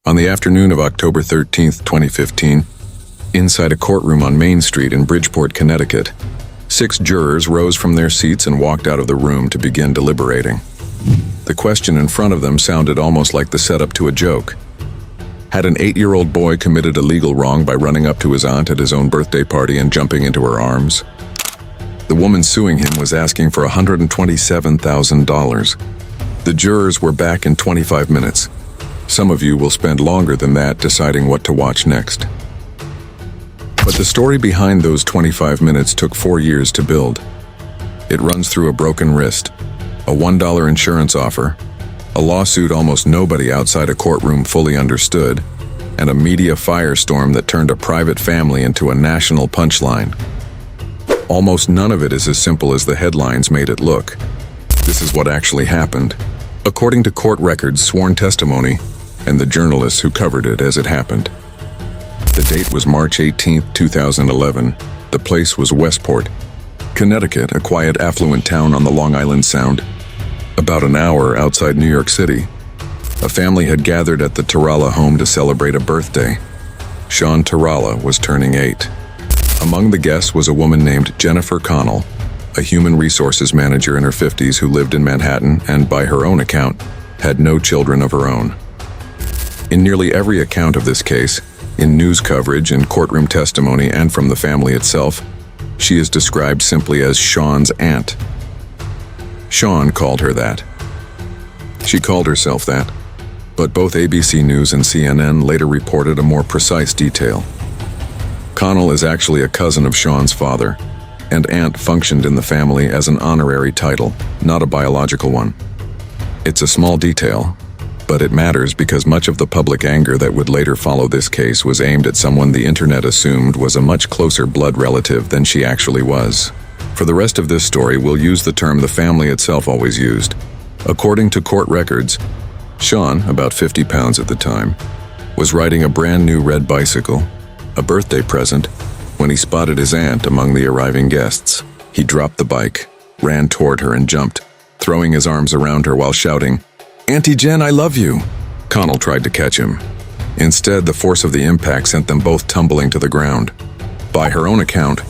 On the afternoon of October 13th, 2015, inside a courtroom on Main Street in Bridgeport, Connecticut, 6 jurors rose from their seats and walked out of the room to begin deliberating. The question in front of them sounded almost like the setup to a joke. Had an 8-year-old boy committed a legal wrong by running up to his aunt at his own birthday party and jumping into her arms? The woman suing him was asking for $127,000. The jurors were back in 25 minutes. Some of you will spend longer than that deciding what to watch next. But the story behind those 25 minutes took 4 years to build. It runs through a broken wrist, a $1 insurance offer, a lawsuit almost nobody outside a courtroom fully understood, and a media firestorm that turned a private family into a national punchline. Almost none of it is as simple as the headlines made it look. This is what actually happened, according to court records, sworn testimony, and the journalists who covered it as it happened. The date was March 18, 2011. The place was Westport, Connecticut, a quiet, affluent town on the Long Island Sound, about an hour outside New York City. A family had gathered at the Tarala home to celebrate a birthday. Sean Tarala was turning 8. Among the guests was a woman named Jennifer Connell, a human resources manager in her 50s who lived in Manhattan and, by her own account, had no children of her own. In nearly every account of this case, in news coverage, in courtroom testimony, and from the family itself, she is described simply as Sean's aunt. Sean called her that. She called herself that, but both ABC News and CNN later reported a more precise detail. Connell is actually a cousin of Sean's father, and aunt functioned in the family as an honorary title, not a biological one. It's a small detail, but it matters because much of the public anger that would later follow this case was aimed at someone the internet assumed was a much closer blood relative than she actually was. For the rest of this story, we'll use the term the family itself always used. According to court records, Sean, about 50 pounds at the time, was riding a brand new red bicycle, a birthday present, when he spotted his aunt among the arriving guests. He dropped the bike, ran toward her and jumped, throwing his arms around her while shouting, "Auntie Jen, I love you!" Connell tried to catch him. Instead, the force of the impact sent them both tumbling to the ground. By her own account,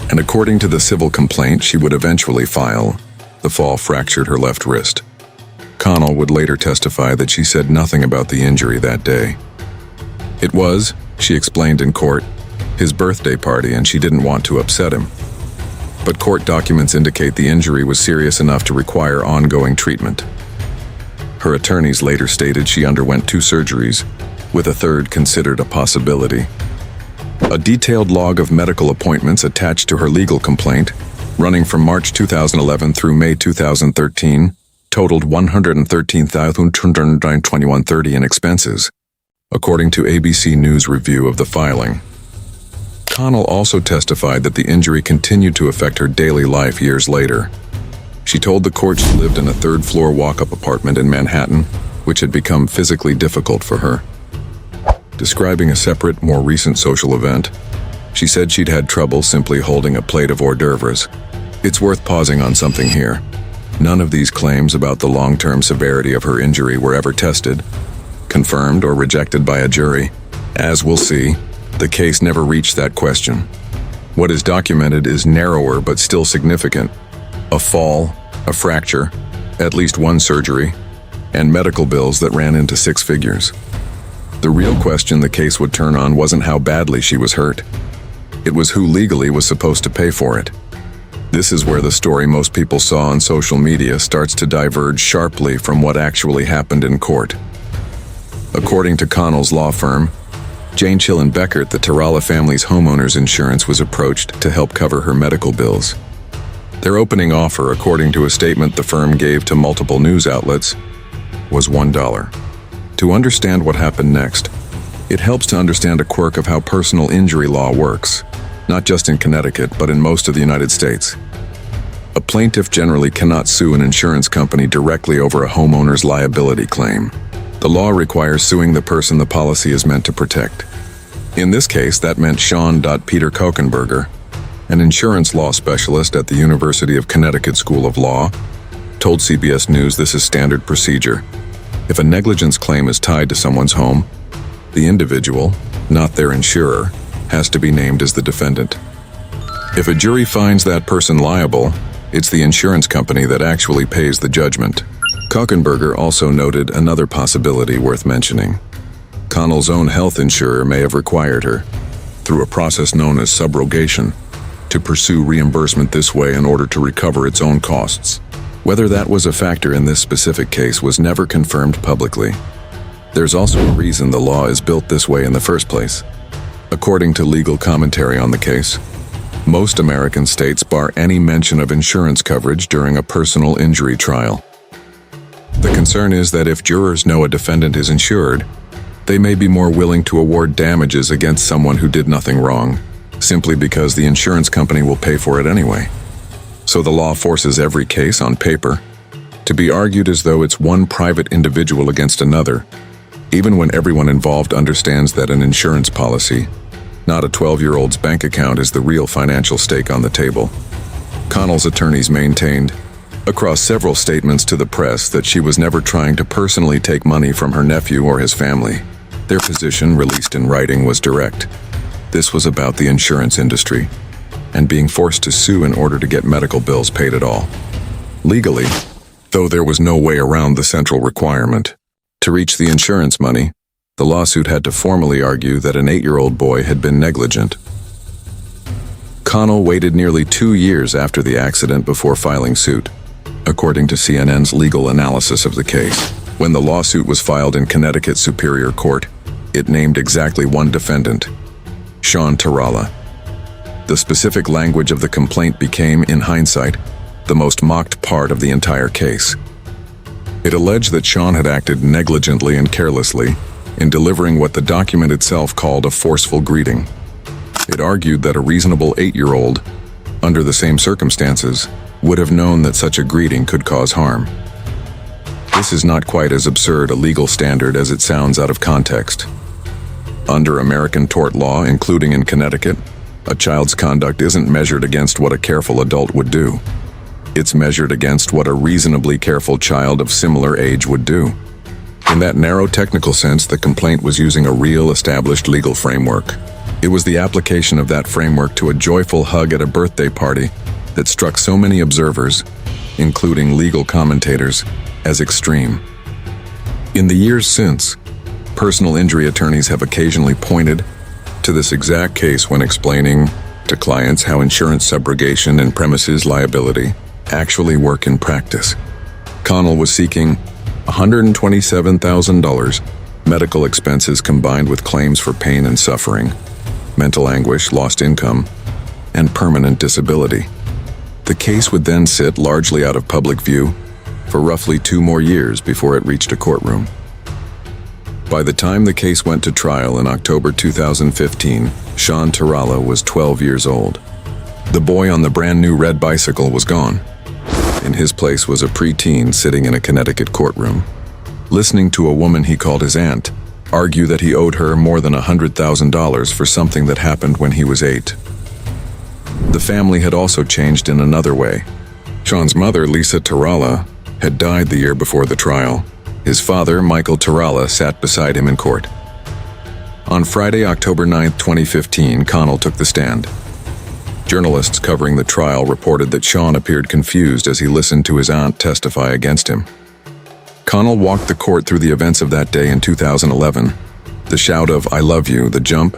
and according to the civil complaint she would eventually file, the fall fractured her left wrist. Connell would later testify that she said nothing about the injury that day. It was, she explained in court, his birthday party and she didn't want to upset him. But court documents indicate the injury was serious enough to require ongoing treatment. Her attorneys later stated she underwent 2 surgeries, with a third considered a possibility. A detailed log of medical appointments attached to her legal complaint, running from March 2011 through May 2013, totaled $113,221.30 in expenses, according to ABC News review of the filing. Connell also testified that the injury continued to affect her daily life years later. She told the court she lived in a 3rd-floor walk-up apartment in Manhattan, which had become physically difficult for her. Describing a separate, more recent social event, she said she'd had trouble simply holding a plate of hors d'oeuvres. It's worth pausing on something here. None of these claims about the long-term severity of her injury were ever tested, confirmed, or rejected by a jury. As we'll see, the case never reached that question. What is documented is narrower but still significant. A fall, a fracture, at least 1 surgery, and medical bills that ran into 6 figures. The real question the case would turn on wasn't how badly she was hurt. It was who legally was supposed to pay for it. This is where the story most people saw on social media starts to diverge sharply from what actually happened in court. According to Connell's law firm, Jane Chill and Beckert, the Tarala family's homeowner's insurance was approached to help cover her medical bills. Their opening offer, according to a statement the firm gave to multiple news outlets, was $1. To understand what happened next, it helps to understand a quirk of how personal injury law works, not just in Connecticut, but in most of the United States. A plaintiff generally cannot sue an insurance company directly over a homeowner's liability claim. The law requires suing the person the policy is meant to protect. In this case, that meant Sean Peter Kokenberger, an insurance law specialist at the University of Connecticut School of Law, told CBS News this is standard procedure. If a negligence claim is tied to someone's home, The individual, not their insurer, has to be named as the defendant. If a jury finds that person liable, it's the insurance company that actually pays the judgment. Kochenberger also noted another possibility worth mentioning. Connell's own health insurer may have required her, through a process known as subrogation, to pursue reimbursement this way in order to recover its own costs. Whether that was a factor in this specific case was never confirmed publicly. There's also a reason the law is built this way in the first place. According to legal commentary on the case, most American states bar any mention of insurance coverage during a personal injury trial. The concern is that if jurors know a defendant is insured, they may be more willing to award damages against someone who did nothing wrong, simply because the insurance company will pay for it anyway. So the law forces every case on paper to be argued as though it's one private individual against another, even when everyone involved understands that an insurance policy, not a 12-year-old's bank account, is the real financial stake on the table. Connell's attorneys maintained, across several statements to the press, that she was never trying to personally take money from her nephew or his family. Their position, released in writing, was direct. This was about the insurance industry, and being forced to sue in order to get medical bills paid at all. Legally, though there was no way around the central requirement, to reach the insurance money, the lawsuit had to formally argue that an 8-year-old boy had been negligent. Connell waited nearly 2 years after the accident before filing suit, according to CNN's legal analysis of the case. When the lawsuit was filed in Connecticut Superior Court, it named exactly one defendant, Sean Tarala. The specific language of the complaint became, in hindsight, the most mocked part of the entire case. It alleged that Sean had acted negligently and carelessly in delivering what the document itself called a forceful greeting. It argued that a reasonable 8-year-old, under the same circumstances, would have known that such a greeting could cause harm. This is not quite as absurd a legal standard as it sounds out of context. Under American tort law, including in Connecticut, a child's conduct isn't measured against what a careful adult would do. It's measured against what a reasonably careful child of similar age would do. In that narrow technical sense, the complaint was using a real established legal framework. It was the application of that framework to a joyful hug at a birthday party that struck so many observers, including legal commentators, as extreme. In the years since, personal injury attorneys have occasionally pointed to this exact case when explaining to clients how insurance subrogation and premises liability actually work in practice. Connell was seeking $127,000 medical expenses combined with claims for pain and suffering, mental anguish, lost income, and permanent disability. The case would then sit largely out of public view for roughly 2 more years before it reached a courtroom. By the time the case went to trial in October 2015, Sean Tarala was 12 years old. The boy on the brand new red bicycle was gone. In his place was a preteen sitting in a Connecticut courtroom, listening to a woman he called his aunt argue that he owed her more than $100,000 for something that happened when he was 8. The family had also changed in another way. Sean's mother, Lisa Tarala, had died the year before the trial. His father, Michael Tarala, sat beside him in court. On Friday, October 9, 2015, Connell took the stand. Journalists covering the trial reported that Sean appeared confused as he listened to his aunt testify against him. Connell walked the court through the events of that day in 2011, the shout of "I love you," the jump,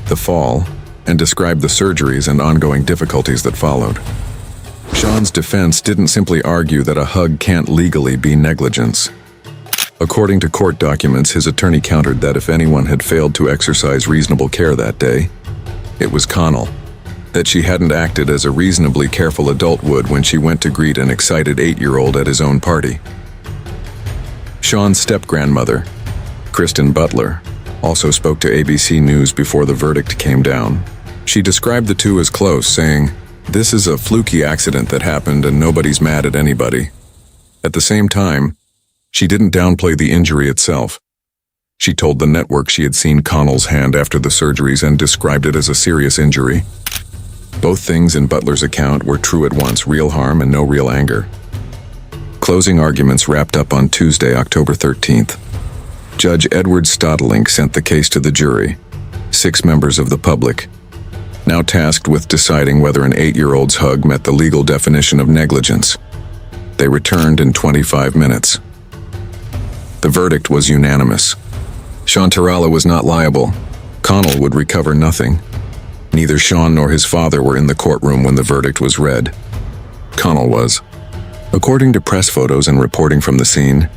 the fall, and described the surgeries and ongoing difficulties that followed. Sean's defense didn't simply argue that a hug can't legally be negligence. According to court documents, his attorney countered that if anyone had failed to exercise reasonable care that day, it was Connell. That she hadn't acted as a reasonably careful adult would when she went to greet an excited 8-year-old at his own party. Sean's step-grandmother, Kristen Butler, also spoke to ABC News before the verdict came down. She described the two as close, saying, "This is a fluky accident that happened and nobody's mad at anybody." At the same time, she didn't downplay the injury itself. She told the network she had seen Connell's hand after the surgeries and described it as a serious injury. Both things in Butler's account were true at once: real harm and no real anger. Closing arguments wrapped up on Tuesday, October 13th. Judge Edward Stodlink sent the case to the jury, 6 members of the public, now tasked with deciding whether an 8-year-old's hug met the legal definition of negligence. They returned in 25 minutes. The verdict was unanimous. Sean Tarala was not liable. Connell would recover nothing. Neither Sean nor his father were in the courtroom when the verdict was read. Connell was. According to press photos and reporting from the scene,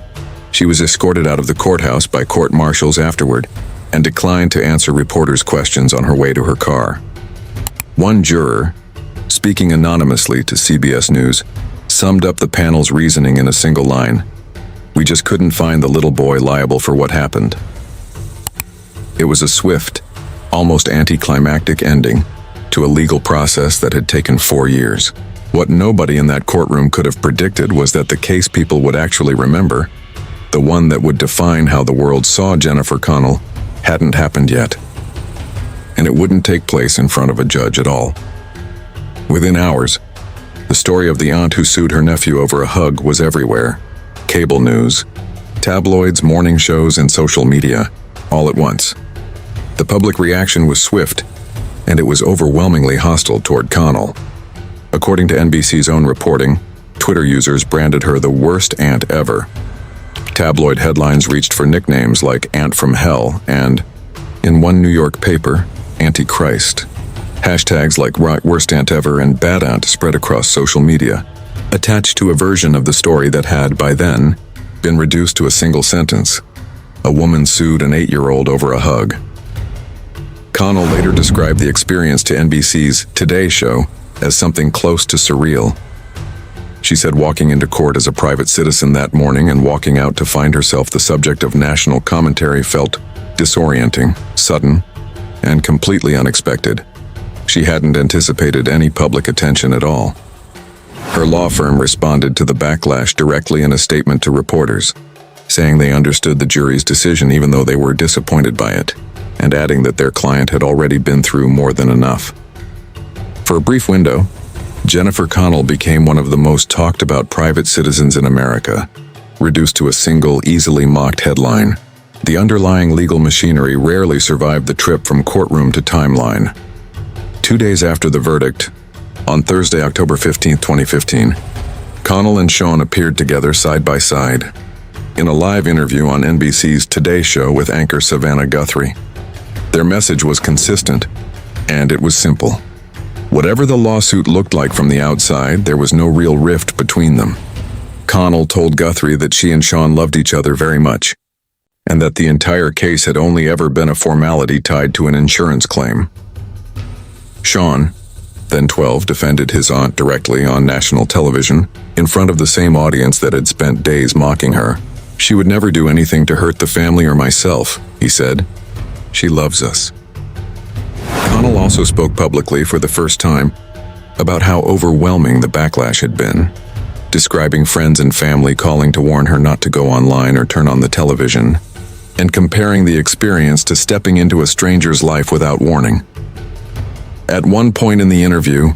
she was escorted out of the courthouse by court marshals afterward and declined to answer reporters' questions on her way to her car. One juror, speaking anonymously to CBS News, summed up the panel's reasoning in a single line: "We just couldn't find the little boy liable for what happened." It was a swift, almost anticlimactic ending to a legal process that had taken 4 years. What nobody in that courtroom could have predicted was that the case people would actually remember, the one that would define how the world saw Jennifer Connell, hadn't happened yet. And it wouldn't take place in front of a judge at all. Within hours, the story of the aunt who sued her nephew over a hug was everywhere. Cable news, tabloids, morning shows, and social media, all at once. The public reaction was swift, and it was overwhelmingly hostile toward Connell. According to NBC's own reporting, Twitter users branded her the worst aunt ever. Tabloid headlines reached for nicknames like Aunt from Hell and, in one New York paper, Antichrist. Hashtags like Worst Aunt Ever and Bad Aunt spread across social media, attached to a version of the story that had, by then, been reduced to a single sentence: "A woman sued an 8-year-old over a hug." Connell later described the experience to NBC's Today Show as something close to surreal. She said walking into court as a private citizen that morning and walking out to find herself the subject of national commentary felt disorienting, sudden, and completely unexpected. She hadn't anticipated any public attention at all. Her law firm responded to the backlash directly in a statement to reporters, saying they understood the jury's decision even though they were disappointed by it, and adding that their client had already been through more than enough. For a brief window, Jennifer Connell became one of the most talked about private citizens in America, reduced to a single, easily mocked headline. The underlying legal machinery rarely survived the trip from courtroom to timeline. 2 days after the verdict, on Thursday, October 15, 2015, Connell and Sean appeared together side by side in a live interview on NBC's Today Show with anchor Savannah Guthrie. Their message was consistent, and it was simple. Whatever the lawsuit looked like from the outside, there was no real rift between them. Connell told Guthrie that she and Sean loved each other very much, and that the entire case had only ever been a formality tied to an insurance claim. Sean, then 12, defended his aunt directly on national television in front of the same audience that had spent days mocking her. "She would never do anything to hurt the family or myself," he said. "She loves us." Connell also spoke publicly for the first time about how overwhelming the backlash had been, describing friends and family calling to warn her not to go online or turn on the television, and comparing the experience to stepping into a stranger's life without warning. At one point in the interview,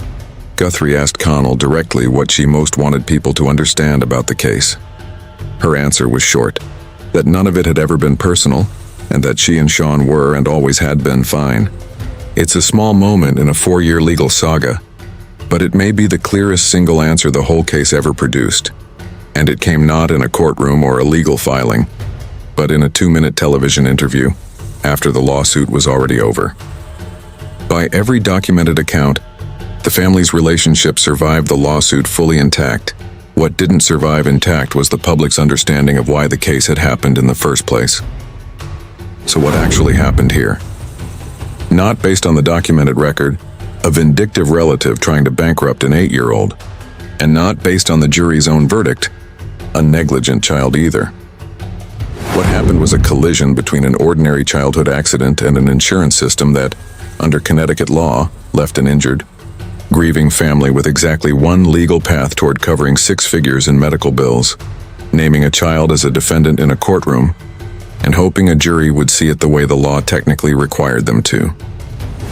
Guthrie asked Connell directly what she most wanted people to understand about the case. Her answer was short, that none of it had ever been personal, and that she and Sean were and always had been fine. It's a small moment in a 4-year legal saga, but it may be the clearest single answer the whole case ever produced. And it came not in a courtroom or a legal filing, but in a 2-minute television interview, after the lawsuit was already over. By every documented account, the family's relationship survived the lawsuit fully intact. What didn't survive intact was the public's understanding of why the case had happened in the first place. So what actually happened here? Not based on the documented record, a vindictive relative trying to bankrupt an 8-year-old, and not based on the jury's own verdict, a negligent child either. What happened was a collision between an ordinary childhood accident and an insurance system that, under Connecticut law, left an injured, grieving family with exactly one legal path toward covering 6 figures in medical bills, naming a child as a defendant in a courtroom, and hoping a jury would see it the way the law technically required them to.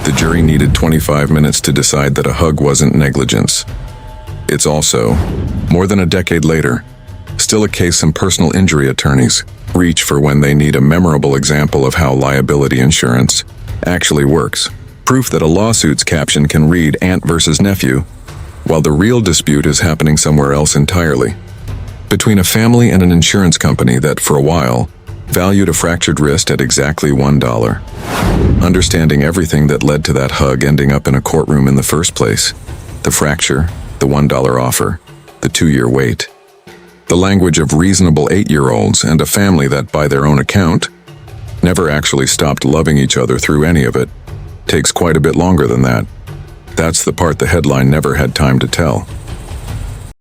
The jury needed 25 minutes to decide that a hug wasn't negligence. It's also, more than a decade later, still a case some personal injury attorneys reach for when they need a memorable example of how liability insurance actually works. Proof that a lawsuit's caption can read aunt versus nephew, while the real dispute is happening somewhere else entirely. Between a family and an insurance company that, for a while, valued a fractured wrist at exactly $1. Understanding everything that led to that hug ending up in a courtroom in the first place. The fracture, the $1 offer, the 2-year wait. The language of reasonable 8-year-olds and a family that, by their own account, never actually stopped loving each other through any of it, takes quite a bit longer than that. That's the part the headline never had time to tell.